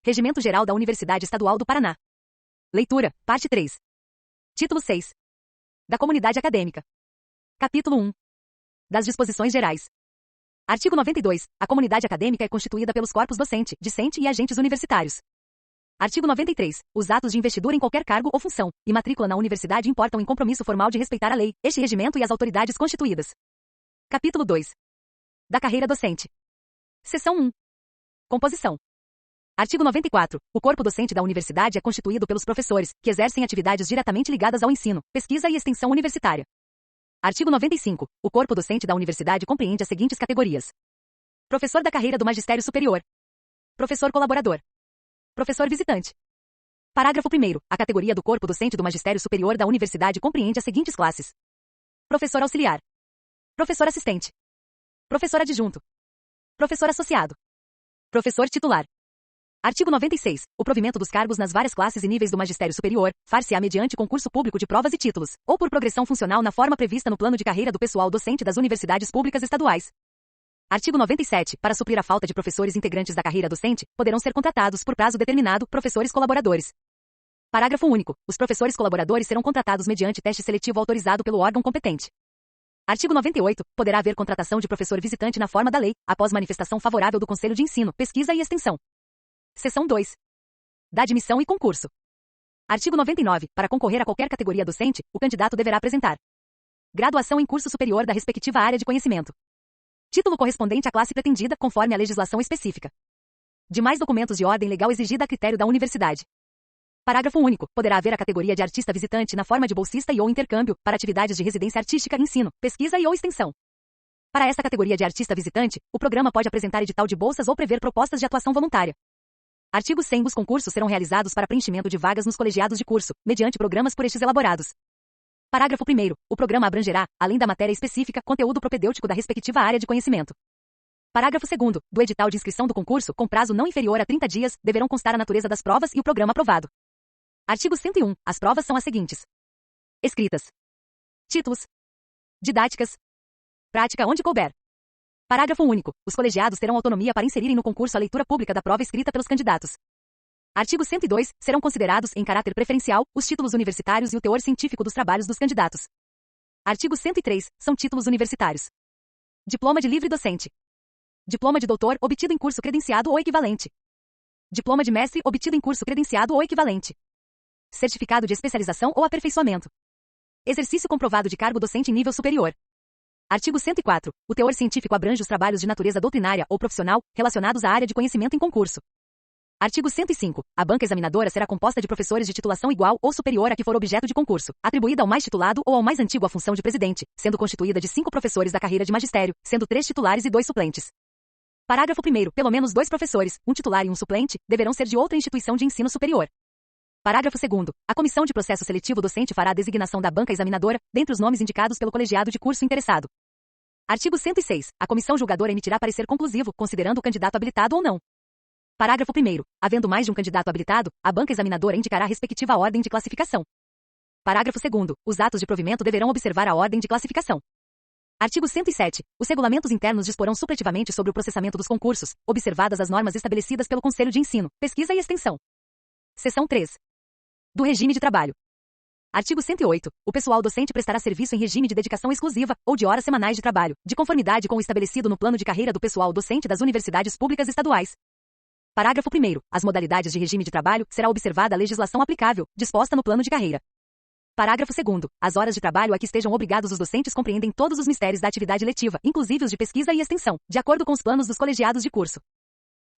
Regimento Geral da Universidade Estadual do Paraná. Leitura, parte 3. Título 6. Da Comunidade Acadêmica. Capítulo 1. Das Disposições Gerais. Artigo 92. A comunidade acadêmica é constituída pelos corpos docente, discente e agentes universitários. Artigo 93. Os atos de investidura em qualquer cargo ou função e matrícula na universidade importam em compromisso formal de respeitar a lei, este regimento e as autoridades constituídas. Capítulo 2. Da carreira docente. Seção 1. Composição. Artigo 94. O corpo docente da universidade é constituído pelos professores, que exercem atividades diretamente ligadas ao ensino, pesquisa e extensão universitária. Artigo 95. O corpo docente da universidade compreende as seguintes categorias: professor da carreira do magistério superior, professor colaborador, professor visitante. Parágrafo 1º. A categoria do corpo docente do magistério superior da universidade compreende as seguintes classes: professor auxiliar, professor assistente, professor adjunto, professor associado, professor titular. Artigo 96. O provimento dos cargos nas várias classes e níveis do magistério superior far-se-á mediante concurso público de provas e títulos, ou por progressão funcional na forma prevista no plano de carreira do pessoal docente das universidades públicas estaduais. Artigo 97. Para suprir a falta de professores integrantes da carreira docente, poderão ser contratados, por prazo determinado, professores colaboradores. Parágrafo único. Os professores colaboradores serão contratados mediante teste seletivo autorizado pelo órgão competente. Artigo 98. Poderá haver contratação de professor visitante na forma da lei, após manifestação favorável do Conselho de Ensino, Pesquisa e Extensão. Seção 2. Da admissão e concurso. Artigo 99. Para concorrer a qualquer categoria docente, o candidato deverá apresentar graduação em curso superior da respectiva área de conhecimento, título correspondente à classe pretendida, conforme a legislação específica, demais documentos de ordem legal exigida a critério da universidade. Parágrafo único. Poderá haver a categoria de artista visitante na forma de bolsista e ou intercâmbio, para atividades de residência artística, ensino, pesquisa e ou extensão. Para esta categoria de artista visitante, o programa pode apresentar edital de bolsas ou prever propostas de atuação voluntária. Artigo 100. Os concursos serão realizados para preenchimento de vagas nos colegiados de curso, mediante programas por estes elaborados. Parágrafo 1º. O programa abrangerá, além da matéria específica, conteúdo propedêutico da respectiva área de conhecimento. Parágrafo 2º. Do edital de inscrição do concurso, com prazo não inferior a 30 dias, deverão constar a natureza das provas e o programa aprovado. Artigo 101. As provas são as seguintes: escritas, títulos, didáticas, prática onde couber. Parágrafo único. Os colegiados terão autonomia para inserirem no concurso a leitura pública da prova escrita pelos candidatos. Artigo 102. Serão considerados, em caráter preferencial, os títulos universitários e o teor científico dos trabalhos dos candidatos. Artigo 103. São títulos universitários: diploma de livre docente, diploma de doutor obtido em curso credenciado ou equivalente, diploma de mestre obtido em curso credenciado ou equivalente, certificado de especialização ou aperfeiçoamento, exercício comprovado de cargo docente em nível superior. Artigo 104. O teor científico abrange os trabalhos de natureza doutrinária ou profissional, relacionados à área de conhecimento em concurso. Artigo 105. A banca examinadora será composta de professores de titulação igual ou superior a que for objeto de concurso, atribuída ao mais titulado ou ao mais antigo a função de presidente, sendo constituída de 5 professores da carreira de magistério, sendo 3 titulares e 2 suplentes. Parágrafo 1º. Pelo menos 2 professores, um titular e um suplente, deverão ser de outra instituição de ensino superior. Parágrafo 2º. A comissão de processo seletivo docente fará a designação da banca examinadora, dentre os nomes indicados pelo colegiado de curso interessado. Artigo 106. A comissão julgadora emitirá parecer conclusivo, considerando o candidato habilitado ou não. Parágrafo 1º. Havendo mais de um candidato habilitado, a banca examinadora indicará a respectiva ordem de classificação. Parágrafo 2º. Os atos de provimento deverão observar a ordem de classificação. Artigo 107. Os regulamentos internos disporão supletivamente sobre o processamento dos concursos, observadas as normas estabelecidas pelo Conselho de Ensino, Pesquisa e Extensão. Seção 3. Do regime de trabalho. Artigo 108. O pessoal docente prestará serviço em regime de dedicação exclusiva, ou de horas semanais de trabalho, de conformidade com o estabelecido no plano de carreira do pessoal docente das universidades públicas estaduais. Parágrafo 1º. As modalidades de regime de trabalho será observada a legislação aplicável, disposta no plano de carreira. Parágrafo 2º. As horas de trabalho a que estejam obrigados os docentes compreendem todos os mistérios da atividade letiva, inclusive os de pesquisa e extensão, de acordo com os planos dos colegiados de curso.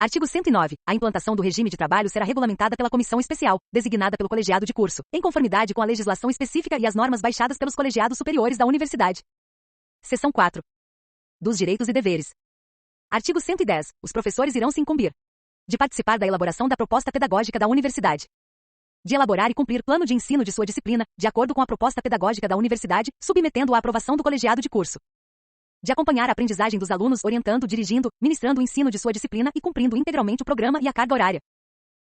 Artigo 109. A implantação do regime de trabalho será regulamentada pela comissão especial, designada pelo colegiado de curso, em conformidade com a legislação específica e as normas baixadas pelos colegiados superiores da universidade. Seção 4. Dos direitos e deveres. Artigo 110. Os professores irão se incumbir de participar da elaboração da proposta pedagógica da universidade, de elaborar e cumprir plano de ensino de sua disciplina, de acordo com a proposta pedagógica da universidade, submetendo-a à aprovação do colegiado de curso, de acompanhar a aprendizagem dos alunos, orientando, dirigindo, ministrando o ensino de sua disciplina e cumprindo integralmente o programa e a carga horária,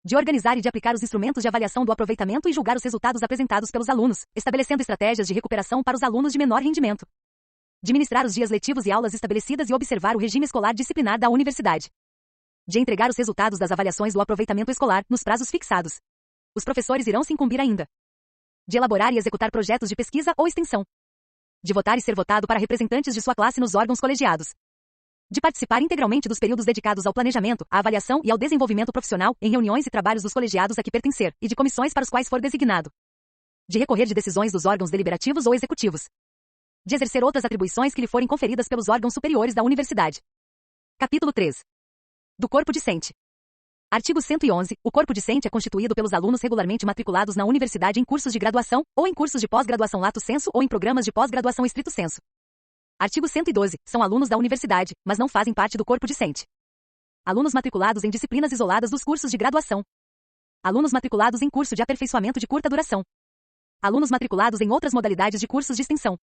de organizar e de aplicar os instrumentos de avaliação do aproveitamento e julgar os resultados apresentados pelos alunos, estabelecendo estratégias de recuperação para os alunos de menor rendimento, de ministrar os dias letivos e aulas estabelecidas e observar o regime escolar disciplinar da universidade. de entregar os resultados das avaliações do aproveitamento escolar, nos prazos fixados. Os professores irão se incumbir ainda de elaborar e executar projetos de pesquisa ou extensão, de votar e ser votado para representantes de sua classe nos órgãos colegiados, de participar integralmente dos períodos dedicados ao planejamento, à avaliação e ao desenvolvimento profissional, em reuniões e trabalhos dos colegiados a que pertencer, e de comissões para os quais for designado, de recorrer de decisões dos órgãos deliberativos ou executivos, de exercer outras atribuições que lhe forem conferidas pelos órgãos superiores da universidade. Capítulo 3. Do corpo discente. Artigo 111. O corpo discente é constituído pelos alunos regularmente matriculados na universidade em cursos de graduação, ou em cursos de pós-graduação lato sensu ou em programas de pós-graduação estrito sensu. Artigo 112. São alunos da universidade, mas não fazem parte do corpo discente. Alunos matriculados em disciplinas isoladas dos cursos de graduação. Alunos matriculados em curso de aperfeiçoamento de curta duração. Alunos matriculados em outras modalidades de cursos de extensão.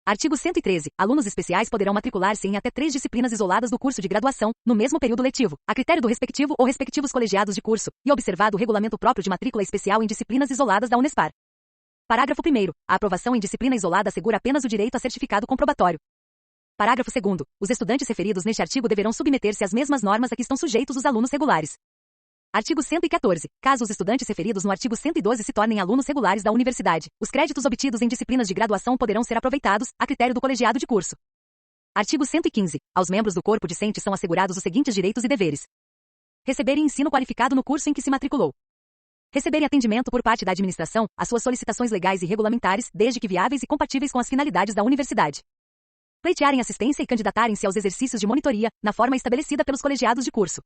Artigo 113. Alunos especiais poderão matricular-se em até 3 disciplinas isoladas do curso de graduação, no mesmo período letivo, a critério do respectivo ou respectivos colegiados de curso, e observado o regulamento próprio de matrícula especial em disciplinas isoladas da Unespar. Parágrafo 1º. A aprovação em disciplina isolada assegura apenas o direito a certificado comprobatório. Parágrafo 2º. Os estudantes referidos neste artigo deverão submeter-se às mesmas normas a que estão sujeitos os alunos regulares. Artigo 114. Caso os estudantes referidos no artigo 112 se tornem alunos regulares da universidade, os créditos obtidos em disciplinas de graduação poderão ser aproveitados, a critério do colegiado de curso. Artigo 115. Aos membros do corpo discente são assegurados os seguintes direitos e deveres: receberem ensino qualificado no curso em que se matriculou. Receberem atendimento por parte da administração às suas solicitações legais e regulamentares, desde que viáveis e compatíveis com as finalidades da universidade. Pleitearem assistência e candidatarem-se aos exercícios de monitoria, na forma estabelecida pelos colegiados de curso.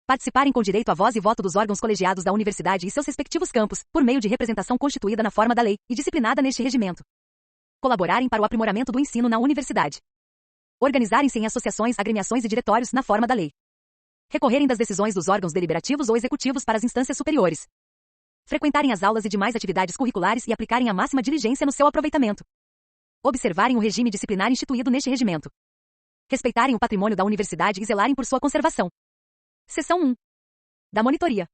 Participarem com direito à voz e voto dos órgãos colegiados da universidade e seus respectivos campos, por meio de representação constituída na forma da lei, e disciplinada neste regimento. Colaborarem para o aprimoramento do ensino na universidade. Organizarem-se em associações, agremiações e diretórios, na forma da lei. Recorrerem das decisões dos órgãos deliberativos ou executivos para as instâncias superiores. Frequentarem as aulas e demais atividades curriculares e aplicarem a máxima diligência no seu aproveitamento. Observarem o regime disciplinar instituído neste regimento. Respeitarem o patrimônio da universidade e zelarem por sua conservação. Seção 1. Da monitoria.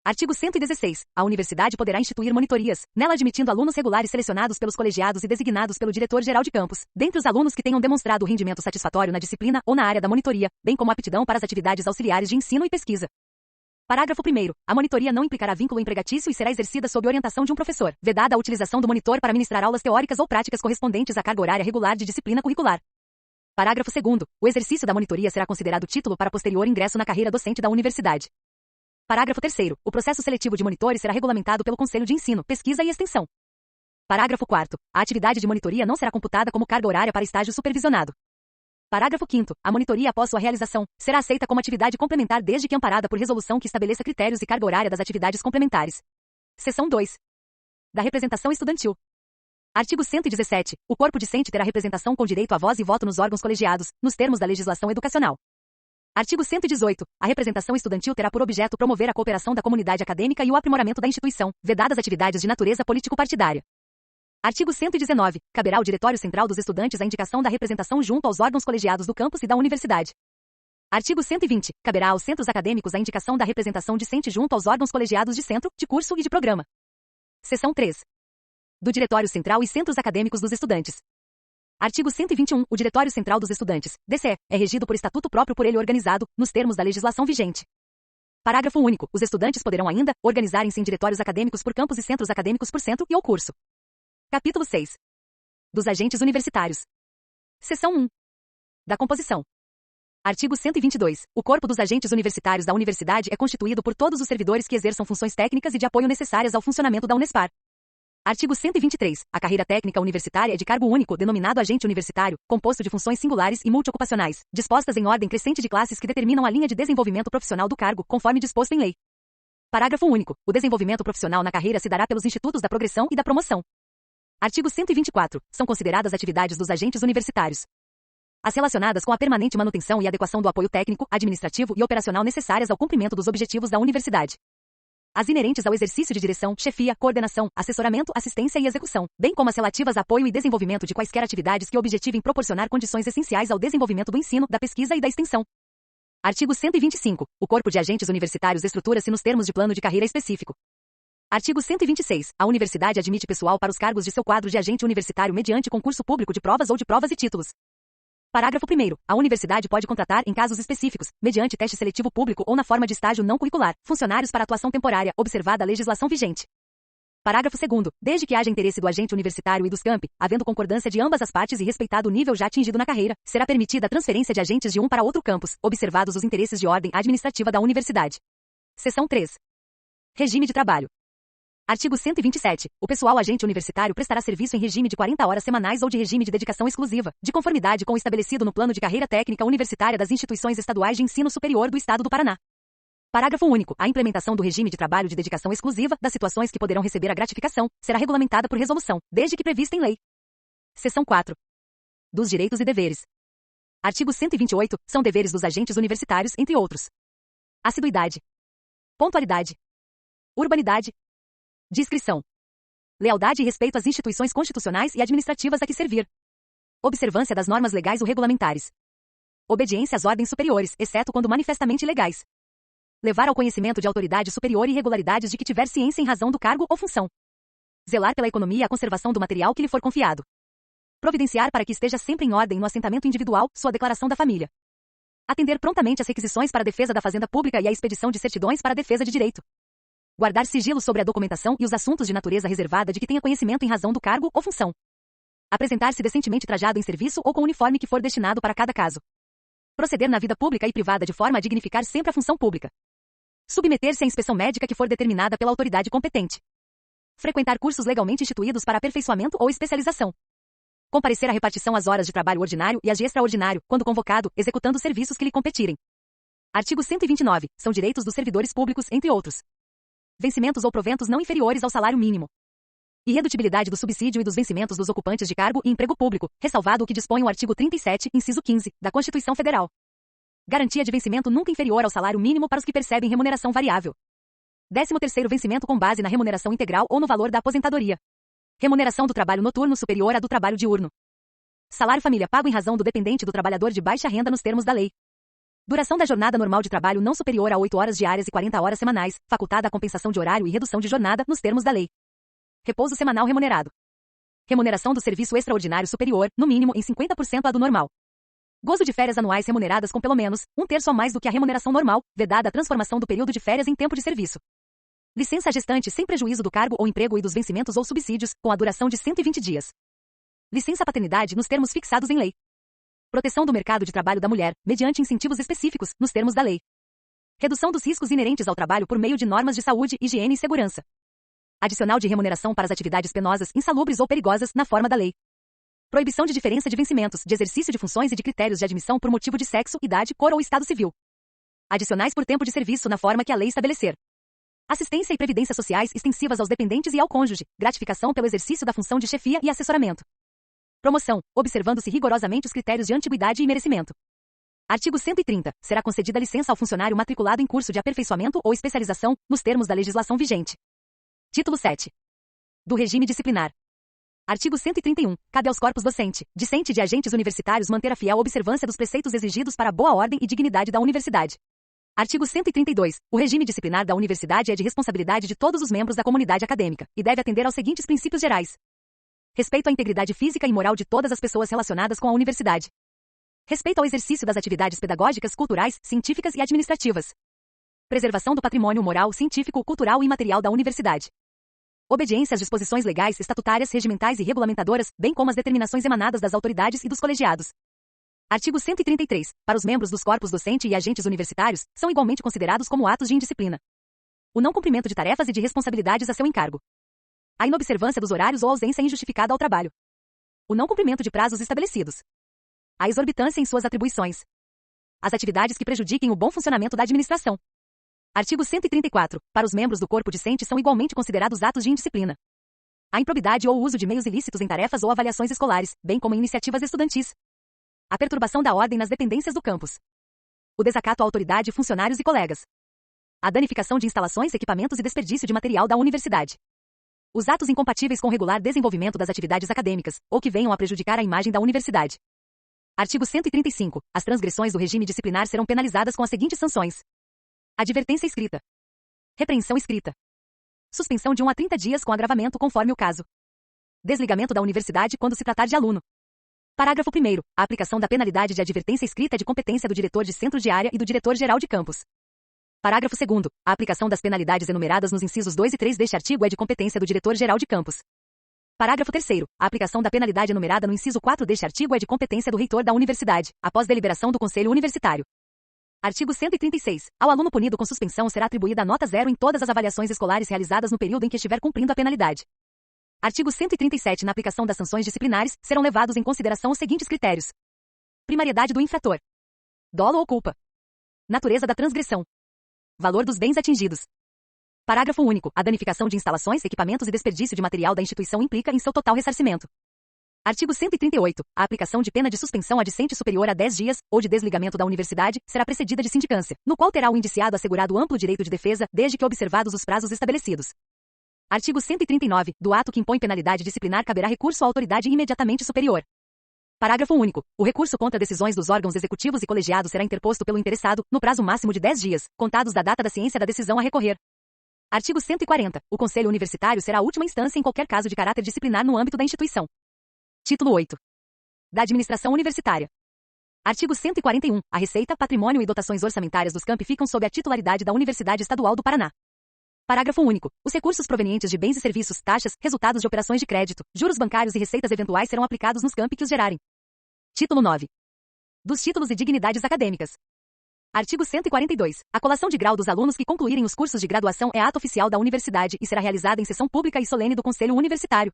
Artigo 116. A universidade poderá instituir monitorias, nela admitindo alunos regulares selecionados pelos colegiados e designados pelo diretor-geral de campus, dentre os alunos que tenham demonstrado rendimento satisfatório na disciplina ou na área da monitoria, bem como aptidão para as atividades auxiliares de ensino e pesquisa. Parágrafo 1º. A monitoria não implicará vínculo empregatício e será exercida sob orientação de um professor, vedada a utilização do monitor para ministrar aulas teóricas ou práticas correspondentes à carga horária regular de disciplina curricular. Parágrafo 2º. O exercício da monitoria será considerado título para posterior ingresso na carreira docente da universidade. Parágrafo 3º. O processo seletivo de monitores será regulamentado pelo Conselho de Ensino, Pesquisa e Extensão. Parágrafo 4º. A atividade de monitoria não será computada como carga horária para estágio supervisionado. Parágrafo 5º. A monitoria após sua realização será aceita como atividade complementar desde que amparada por resolução que estabeleça critérios e carga horária das atividades complementares. Seção 2. Da representação estudantil. Artigo 117. O corpo discente terá representação com direito à voz e voto nos órgãos colegiados, nos termos da legislação educacional. Artigo 118. A representação estudantil terá por objeto promover a cooperação da comunidade acadêmica e o aprimoramento da instituição, vedadas atividades de natureza político-partidária. Artigo 119. Caberá ao Diretório Central dos Estudantes a indicação da representação junto aos órgãos colegiados do campus e da universidade. Artigo 120. Caberá aos centros acadêmicos a indicação da representação discente junto aos órgãos colegiados de centro, de curso e de programa. Seção 3. Do Diretório Central e Centros Acadêmicos dos Estudantes. Artigo 121. O Diretório Central dos Estudantes, DCE, é regido por estatuto próprio por ele organizado, nos termos da legislação vigente. Parágrafo único. Os estudantes poderão ainda organizarem-se em diretórios acadêmicos por campus e centros acadêmicos por centro e ou curso. Capítulo 6. Dos agentes universitários. Seção 1. Da composição. Artigo 122. O corpo dos agentes universitários da universidade é constituído por todos os servidores que exerçam funções técnicas e de apoio necessárias ao funcionamento da Unespar. Artigo 123. A carreira técnica universitária é de cargo único, denominado agente universitário, composto de funções singulares e multiocupacionais, dispostas em ordem crescente de classes que determinam a linha de desenvolvimento profissional do cargo, conforme disposto em lei. Parágrafo único. O desenvolvimento profissional na carreira se dará pelos institutos da progressão e da promoção. Artigo 124. São consideradas atividades dos agentes universitários as relacionadas com a permanente manutenção e adequação do apoio técnico, administrativo e operacional necessárias ao cumprimento dos objetivos da universidade. As inerentes ao exercício de direção, chefia, coordenação, assessoramento, assistência e execução, bem como as relativas a apoio e desenvolvimento de quaisquer atividades que objetivem proporcionar condições essenciais ao desenvolvimento do ensino, da pesquisa e da extensão. Artigo 125. O corpo de agentes universitários estrutura-se nos termos de plano de carreira específico. Artigo 126. A universidade admite pessoal para os cargos de seu quadro de agente universitário mediante concurso público de provas ou de provas e títulos. Parágrafo 1º. A universidade pode contratar, em casos específicos, mediante teste seletivo público ou na forma de estágio não curricular, funcionários para atuação temporária, observada a legislação vigente. Parágrafo 2º. Desde que haja interesse do agente universitário e dos campi, havendo concordância de ambas as partes e respeitado o nível já atingido na carreira, será permitida a transferência de agentes de um para outro campus, observados os interesses de ordem administrativa da universidade. Seção 3. Regime de trabalho. Artigo 127. O pessoal agente universitário prestará serviço em regime de 40 horas semanais ou de regime de dedicação exclusiva, de conformidade com o estabelecido no Plano de Carreira Técnica Universitária das Instituições Estaduais de Ensino Superior do Estado do Paraná. Parágrafo único. A implementação do regime de trabalho de dedicação exclusiva, das situações que poderão receber a gratificação, será regulamentada por resolução, desde que prevista em lei. Seção 4. Dos direitos e deveres. Artigo 128. São deveres dos agentes universitários, entre outros: assiduidade, pontualidade, urbanidade, discrição, lealdade e respeito às instituições constitucionais e administrativas a que servir, observância das normas legais ou regulamentares, obediência às ordens superiores, exceto quando manifestamente ilegais, levar ao conhecimento de autoridade superior irregularidades de que tiver ciência em razão do cargo ou função, zelar pela economia e a conservação do material que lhe for confiado, providenciar para que esteja sempre em ordem no assentamento individual sua declaração da família, atender prontamente às requisições para a defesa da fazenda pública e à expedição de certidões para a defesa de direito, guardar sigilo sobre a documentação e os assuntos de natureza reservada de que tenha conhecimento em razão do cargo ou função, apresentar-se decentemente trajado em serviço ou com o uniforme que for destinado para cada caso, proceder na vida pública e privada de forma a dignificar sempre a função pública, submeter-se à inspeção médica que for determinada pela autoridade competente, frequentar cursos legalmente instituídos para aperfeiçoamento ou especialização, comparecer à repartição às horas de trabalho ordinário e às de extraordinário, quando convocado, executando os serviços que lhe competirem. Artigo 129. São direitos dos servidores públicos, entre outros: vencimentos ou proventos não inferiores ao salário mínimo, irredutibilidade do subsídio e dos vencimentos dos ocupantes de cargo e emprego público, ressalvado o que dispõe o artigo 37, inciso 15, da Constituição Federal. Garantia de vencimento nunca inferior ao salário mínimo para os que percebem remuneração variável. 13º vencimento com base na remuneração integral ou no valor da aposentadoria. Remuneração do trabalho noturno superior à do trabalho diurno. Salário família pago em razão do dependente do trabalhador de baixa renda nos termos da lei. Duração da jornada normal de trabalho não superior a 8 horas diárias e 40 horas semanais, facultada a compensação de horário e redução de jornada, nos termos da lei. Repouso semanal remunerado. Remuneração do serviço extraordinário superior, no mínimo em 50% à do normal. Gozo de férias anuais remuneradas com pelo menos 1/3 ou mais do que a remuneração normal, vedada a transformação do período de férias em tempo de serviço. Licença gestante sem prejuízo do cargo ou emprego e dos vencimentos ou subsídios, com a duração de 120 dias. Licença paternidade nos termos fixados em lei. Proteção do mercado de trabalho da mulher, mediante incentivos específicos, nos termos da lei. Redução dos riscos inerentes ao trabalho por meio de normas de saúde, higiene e segurança. Adicional de remuneração para as atividades penosas, insalubres ou perigosas, na forma da lei. Proibição de diferença de vencimentos, de exercício de funções e de critérios de admissão por motivo de sexo, idade, cor ou estado civil. Adicionais por tempo de serviço na forma que a lei estabelecer. Assistência e previdência sociais extensivas aos dependentes e ao cônjuge, gratificação pelo exercício da função de chefia e assessoramento. Promoção, observando-se rigorosamente os critérios de antiguidade e merecimento. Artigo 130. Será concedida licença ao funcionário matriculado em curso de aperfeiçoamento ou especialização, nos termos da legislação vigente. Título 7. Do regime disciplinar. Artigo 131. Cabe aos corpos docente, discente e de agentes universitários manter a fiel observância dos preceitos exigidos para a boa ordem e dignidade da universidade. Artigo 132. O regime disciplinar da universidade é de responsabilidade de todos os membros da comunidade acadêmica, e deve atender aos seguintes princípios gerais: respeito à integridade física e moral de todas as pessoas relacionadas com a universidade. Respeito ao exercício das atividades pedagógicas, culturais, científicas e administrativas. Preservação do patrimônio moral, científico, cultural e material da universidade. Obediência às disposições legais, estatutárias, regimentais e regulamentadoras, bem como às determinações emanadas das autoridades e dos colegiados. Artigo 133. Para os membros dos corpos docente e agentes universitários, são igualmente considerados como atos de indisciplina o não cumprimento de tarefas e de responsabilidades a seu encargo, a inobservância dos horários ou ausência injustificada ao trabalho, o não cumprimento de prazos estabelecidos, a exorbitância em suas atribuições, as atividades que prejudiquem o bom funcionamento da administração. Artigo 134. Para os membros do corpo discente são igualmente considerados atos de indisciplina a improbidade ou o uso de meios ilícitos em tarefas ou avaliações escolares, bem como em iniciativas estudantis, a perturbação da ordem nas dependências do campus, o desacato à autoridade, funcionários e colegas, a danificação de instalações, equipamentos e desperdício de material da universidade, os atos incompatíveis com o regular desenvolvimento das atividades acadêmicas, ou que venham a prejudicar a imagem da universidade. Artigo 135. As transgressões do regime disciplinar serão penalizadas com as seguintes sanções: advertência escrita, repreensão escrita, suspensão de 1 a 30 dias com agravamento conforme o caso, desligamento da universidade quando se tratar de aluno, Parágrafo 1º. A aplicação da penalidade de advertência escrita é de competência do diretor de centro de área e do diretor-geral de campus. Parágrafo 2º. A aplicação das penalidades enumeradas nos incisos 2 e 3 deste artigo é de competência do diretor-geral de campus. Parágrafo 3º. A aplicação da penalidade enumerada no inciso 4 deste artigo é de competência do reitor da universidade, após deliberação do Conselho Universitário. Artigo 136. Ao aluno punido com suspensão será atribuída a nota 0 em todas as avaliações escolares realizadas no período em que estiver cumprindo a penalidade. Artigo 137. Na aplicação das sanções disciplinares, serão levados em consideração os seguintes critérios: primariedade do infrator, dolo ou culpa, natureza da transgressão, valor dos bens atingidos. Parágrafo único. A danificação de instalações, equipamentos e desperdício de material da instituição implica em seu total ressarcimento. Artigo 138. A aplicação de pena de suspensão adicente superior a 10 dias, ou de desligamento da universidade, será precedida de sindicância, no qual terá o indiciado assegurado amplo direito de defesa, desde que observados os prazos estabelecidos. Artigo 139. Do ato que impõe penalidade disciplinar caberá recurso à autoridade imediatamente superior. Parágrafo único. O recurso contra decisões dos órgãos executivos e colegiados será interposto pelo interessado, no prazo máximo de 10 dias, contados da data da ciência da decisão a recorrer. Artigo 140. O Conselho Universitário será a última instância em qualquer caso de caráter disciplinar no âmbito da instituição. Título 8. Da Administração Universitária. Artigo 141. A receita, patrimônio e dotações orçamentárias dos campi ficam sob a titularidade da Universidade Estadual do Paraná. Parágrafo único. Os recursos provenientes de bens e serviços, taxas, resultados de operações de crédito, juros bancários e receitas eventuais serão aplicados nos campi que os gerarem. Título 9. Dos títulos e dignidades acadêmicas. Artigo 142. A colação de grau dos alunos que concluírem os cursos de graduação é ato oficial da universidade e será realizada em sessão pública e solene do Conselho Universitário.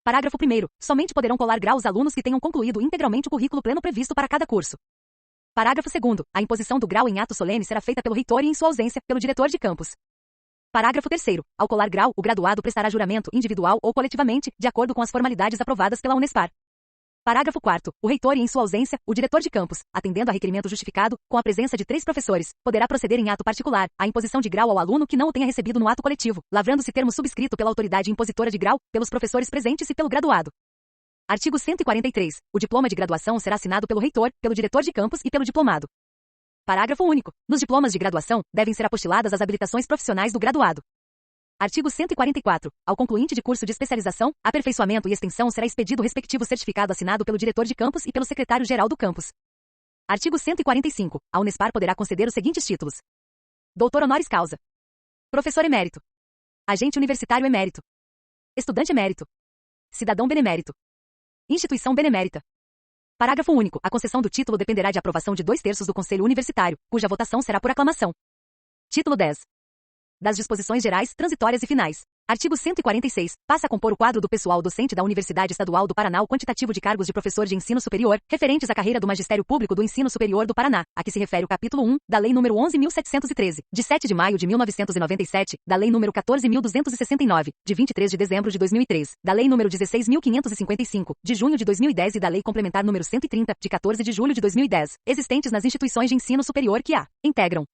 Parágrafo 1º. Somente poderão colar grau os alunos que tenham concluído integralmente o currículo pleno previsto para cada curso. Parágrafo 2º. A imposição do grau em ato solene será feita pelo reitor e, em sua ausência, pelo diretor de campus. Parágrafo 3º. Ao colar grau, o graduado prestará juramento individual ou coletivamente, de acordo com as formalidades aprovadas pela Unespar. Parágrafo 4º. O reitor e, em sua ausência, o diretor de campus, atendendo a requerimento justificado, com a presença de 3 professores, poderá proceder em ato particular à imposição de grau ao aluno que não o tenha recebido no ato coletivo, lavrando-se termo subscrito pela autoridade impositora de grau, pelos professores presentes e pelo graduado. Artigo 143. O diploma de graduação será assinado pelo reitor, pelo diretor de campus e pelo diplomado. Parágrafo único. Nos diplomas de graduação, devem ser apostiladas as habilitações profissionais do graduado. Artigo 144. Ao concluinte de curso de especialização, aperfeiçoamento e extensão será expedido o respectivo certificado assinado pelo diretor de campus e pelo secretário-geral do campus. Artigo 145. A Unespar poderá conceder os seguintes títulos: doutor honoris causa, professor emérito, agente universitário emérito, estudante emérito, cidadão benemérito, instituição benemérita. Parágrafo único. A concessão do título dependerá de aprovação de 2/3 do Conselho Universitário, cuja votação será por aclamação. Título 10. Das disposições gerais, transitórias e finais. Artigo 146. Passa a compor o quadro do pessoal docente da Universidade Estadual do Paraná o quantitativo de cargos de professor de ensino superior, referentes à carreira do Magistério Público do Ensino Superior do Paraná, a que se refere o capítulo 1, da Lei nº 11.713, de 7 de maio de 1997, da Lei nº 14.269, de 23 de dezembro de 2003, da Lei nº 16.555, de junho de 2010 e da Lei Complementar nº 130, de 14 de julho de 2010, existentes nas instituições de ensino superior que a integram.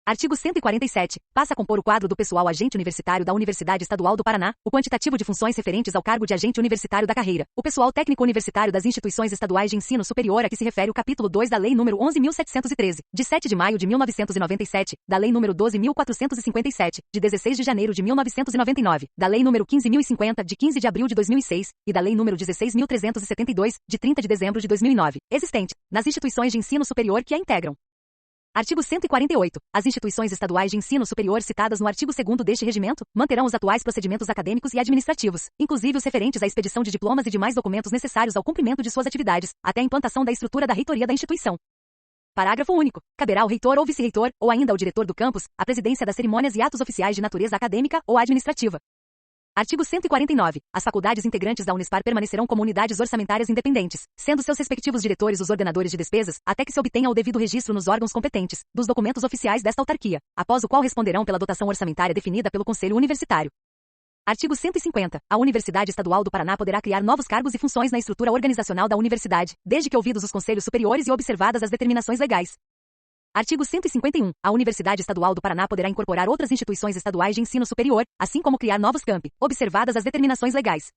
Artigo 147. Passa a compor o quadro do pessoal agente universitário da Universidade Estadual do Paraná, o quantitativo de funções referentes ao cargo de agente universitário da carreira, o pessoal técnico universitário das instituições estaduais de ensino superior a que se refere o capítulo 2 da Lei nº 11.713, de 7 de maio de 1997, da Lei nº 12.457, de 16 de janeiro de 1999, da Lei nº 15.050, de 15 de abril de 2006, e da Lei nº 16.372, de 30 de dezembro de 2009, existente nas instituições de ensino superior que a integram. Artigo 148. As instituições estaduais de ensino superior citadas no artigo 2º deste regimento manterão os atuais procedimentos acadêmicos e administrativos, inclusive os referentes à expedição de diplomas e demais documentos necessários ao cumprimento de suas atividades, até a implantação da estrutura da reitoria da instituição. Parágrafo único. Caberá ao reitor ou vice-reitor, ou ainda ao diretor do campus, a presidência das cerimônias e atos oficiais de natureza acadêmica ou administrativa. Artigo 149. As faculdades integrantes da Unespar permanecerão como unidades orçamentárias independentes, sendo seus respectivos diretores os ordenadores de despesas, até que se obtenha o devido registro nos órgãos competentes, dos documentos oficiais desta autarquia, após o qual responderão pela dotação orçamentária definida pelo Conselho Universitário. Artigo 150. A Universidade Estadual do Paraná poderá criar novos cargos e funções na estrutura organizacional da universidade, desde que ouvidos os conselhos superiores e observadas as determinações legais. Artigo 151. A Universidade Estadual do Paraná poderá incorporar outras instituições estaduais de ensino superior, assim como criar novos campi, observadas as determinações legais.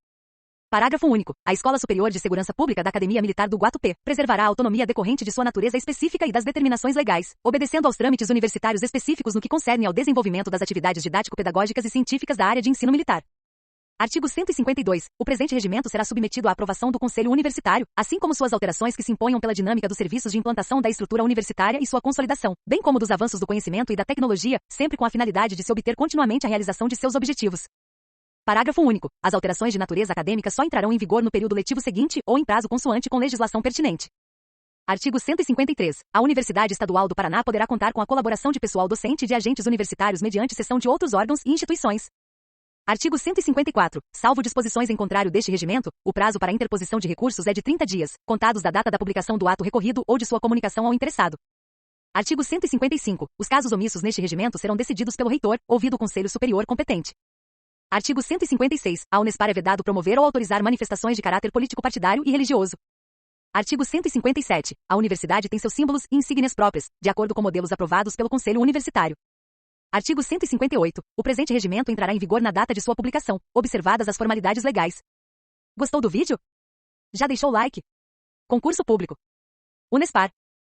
Parágrafo único. A Escola Superior de Segurança Pública da Academia Militar do Guatupê preservará a autonomia decorrente de sua natureza específica e das determinações legais, obedecendo aos trâmites universitários específicos no que concerne ao desenvolvimento das atividades didático-pedagógicas e científicas da área de ensino militar. Artigo 152. O presente regimento será submetido à aprovação do Conselho Universitário, assim como suas alterações que se imponham pela dinâmica dos serviços de implantação da estrutura universitária e sua consolidação, bem como dos avanços do conhecimento e da tecnologia, sempre com a finalidade de se obter continuamente a realização de seus objetivos. Parágrafo único. As alterações de natureza acadêmica só entrarão em vigor no período letivo seguinte ou em prazo consoante com legislação pertinente. Artigo 153. A Universidade Estadual do Paraná poderá contar com a colaboração de pessoal docente e de agentes universitários mediante cessão de outros órgãos e instituições. Artigo 154. Salvo disposições em contrário deste regimento, o prazo para interposição de recursos é de 30 dias, contados da data da publicação do ato recorrido ou de sua comunicação ao interessado. Artigo 155. Os casos omissos neste regimento serão decididos pelo reitor, ouvido o Conselho Superior competente. Artigo 156. A Unespar é vedado promover ou autorizar manifestações de caráter político-partidário e religioso. Artigo 157. A universidade tem seus símbolos e insígnias próprias, de acordo com modelos aprovados pelo Conselho Universitário. Artigo 158. O presente regimento entrará em vigor na data de sua publicação, observadas as formalidades legais. Gostou do vídeo? Já deixou o like? Concurso público. Unespar.